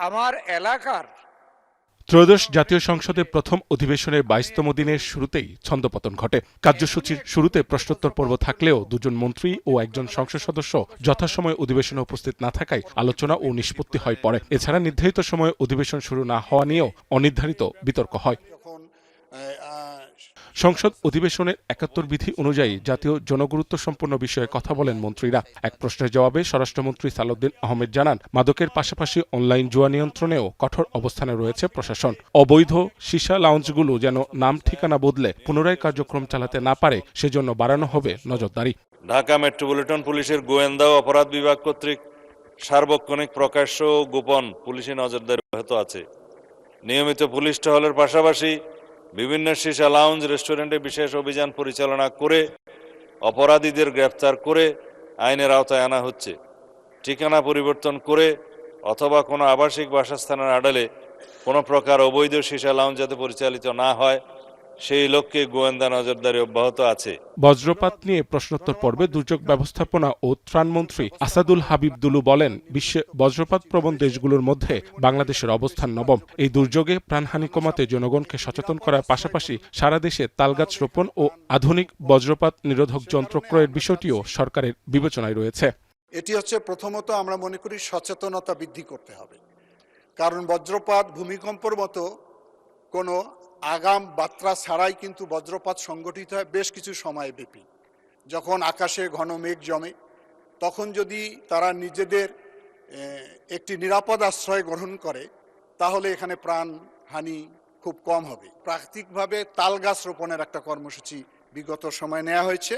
আমার এলাকার ত্রয়োদশ জাতীয় সংসদের প্রথম অধিবেশনের ২২তম দিনের শুরুতেই ছন্দপতন ঘটে। কার্যসূচির শুরুতে প্রশ্নোত্তর পর্ব থাকলেও দুজন মন্ত্রী ও একজন সংসদ সদস্য যথাসময়ে অধিবেশনে উপস্থিত না থাকায় আলোচনা ও নিষ্পত্তি হয় পরে। এছাড়া নির্ধারিত সময়ে অধিবেশন শুরু না হওয়া নিয়েও অনির্ধারিত বিতর্ক হয়। সংসদ অধিবেশনের ৭১ বিধি অনুযায়ী জাতীয় জনগুরুত্ব সম্পন্ন বিষয়ে কথা বলেন মন্ত্রীরা। এক প্রশ্নের জবাবে স্বরাষ্ট্রমন্ত্রী সালাউদ্দিন আহমেদ জানান, মাদকের পাশাপাশি অনলাইন জুয়া নিয়ন্ত্রণেও কঠোর অবস্থানে রয়েছে প্রশাসন। অবৈধ সীসা লাউঞ্জগুলো যেন নাম ঠিকানা বদলে পুনরায় কার্যক্রম চালাতে না পারে সেজন্য বাড়ানো হবে নজরদারি। ঢাকা মেট্রোপলিটন পুলিশের গোয়েন্দা ও অপরাধ বিভাগ কর্তৃক সার্বক্ষণিক প্রকাশ্য ও গোপন পুলিশি নজরদারি অব্যাহত আছে। নিয়মিত পুলিশ টহলের পাশাপাশি বিভিন্ন সীসা লাউঞ্জ রেস্টুরেন্টে বিশেষ অভিযান পরিচালনা করে অপরাধীদের গ্রেফতার করে আইনের আওতায় আনা হচ্ছে। ঠিকানা পরিবর্তন করে অথবা কোনো আবাসিক বাসস্থানের আড়ালে কোনো প্রকার অবৈধ সীসা লাউঞ্জ যাতে পরিচালিত না হয় সেই লক্ষ্যে গোয়েন্দা নজরদারি অব্যাহত আছে। বজ্রপাত নিয়ে প্রশ্নোত্তর পর্বে দুর্যোগ ব্যবস্থাপনা ও ত্রাণমন্ত্রী আসাদুল হাবিব দুলু বলেন, বিশ্বে বজ্রপাত প্রবণ দেশগুলোর মধ্যে বাংলাদেশের অবস্থান নবম। এই দুর্যোগে প্রাণহানি কমাতে জনগণকে সচেতন করার পাশাপাশি সারা দেশে তালগাছ রোপণ ও আধুনিক বজ্রপাত নিরোধক যন্ত্র ক্রয়ের বিষয়টিও সরকারের বিবেচনায় রয়েছে। এটি হচ্ছে প্রথমত আমরা মনে করি সচেতনতা বৃদ্ধি করতে হবে, কারণ বজ্রপাত ভূমিকম্পের মতো কোনো আগাম বার্তা ছাড়াই কিন্তু বজ্রপাত সংঘটিত হয় বেশ কিছু সময় ব্যাপী। যখন আকাশে ঘন মেঘ জমে তখন যদি তারা নিজেদের একটি নিরাপদ আশ্রয় গ্রহণ করে তাহলে এখানে প্রাণহানি খুব কম হবে। প্রাকৃতিকভাবে তাল গাছ রোপণের একটা কর্মসূচি বিগত সময় নেওয়া হয়েছে,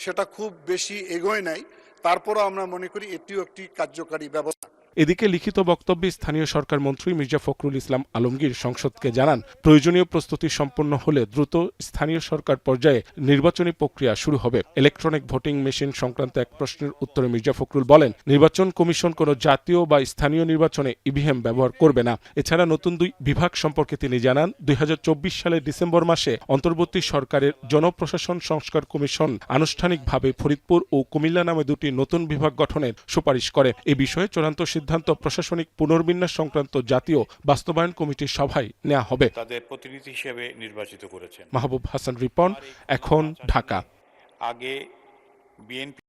সেটা খুব বেশি এগোয় নাই, তারপরও আমরা মনে করি এটিও একটি কার্যকারী ব্যবস্থা। এদিকে লিখিত বক্তব্যে স্থানীয় সরকার মন্ত্রী মির্জা ফখরুল ইসলাম আলমগীর সংসদকে জানান, প্রয়োজনীয় প্রস্তুতি সম্পন্ন হলে দ্রুত স্থানীয় সরকার পর্যায়ে নির্বাচনী প্রক্রিয়া শুরু হবে। ইলেকট্রনিক ভোটিং মেশিন সংক্রান্ত এক প্রশ্নের উত্তরে মির্জা ফখরুল বলেন, নির্বাচন কমিশন কোনো জাতীয় বা স্থানীয় নির্বাচনে ইভিএম ব্যবহার করবে না। এছাড়া নতুন ২ বিভাগ সম্পর্কে তিনি জানান, ২০২৪ সালের ডিসেম্বর মাসে অন্তর্বর্তী সরকারের জনপ্রশাসন সংস্কার কমিশন আনুষ্ঠানিকভাবে ফরিদপুর ও কুমিল্লা নামে ২টি নতুন বিভাগ গঠনের সুপারিশ করে। এ বিষয়ে চূড়ান্ত সিদ্ধান্ত প্রশাসনিক পুনর্বিন্যাস সংক্রান্ত জাতীয় বাস্তবায়ন কমিটির সভায় নেওয়া হবে। তাদের প্রতিনিধি হিসেবে নির্বাচিত করেছেন। মাহবুব হাসান রিপন, এখন ঢাকা। আগে বিএনপি